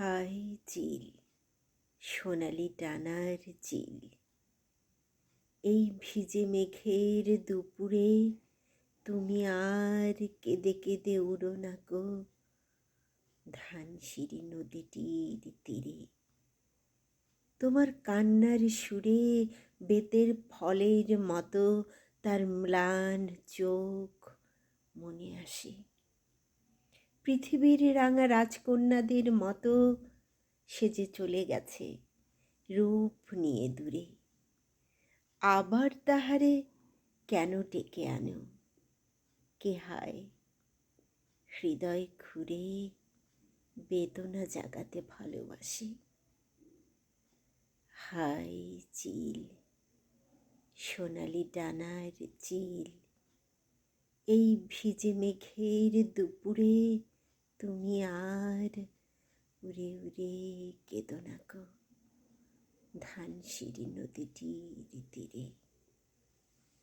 হায় চিল, সোনালি ডানার চিল, এই ভিজে মেঘের দুপুরে তুমি আর কেঁদে কেঁদে উড়ো না গো ধানসিঁড়ি নদীটির তীরে। তোমার কান্নার সুরে বেতের ফলের মতো তার ম্লান চোখ মনে আসে। পৃথিবীর রাঙা রাজকন্যাদের মতো সে যে চলে গেছে রূপ নিয়ে দূরে। আবার তাহারে কেন ডেকে আনো? কে হায় হৃদয় খুঁড়ে বেদনা জাগাতে ভালোবাসে। হায় চিল, সোনালি ডানার চিল, এই ভিজে মেঘের দুপুরে তুমি আর উড়ে উড়ে কেঁদো না গো ধানসিঁড়ি নদীটির তীরে।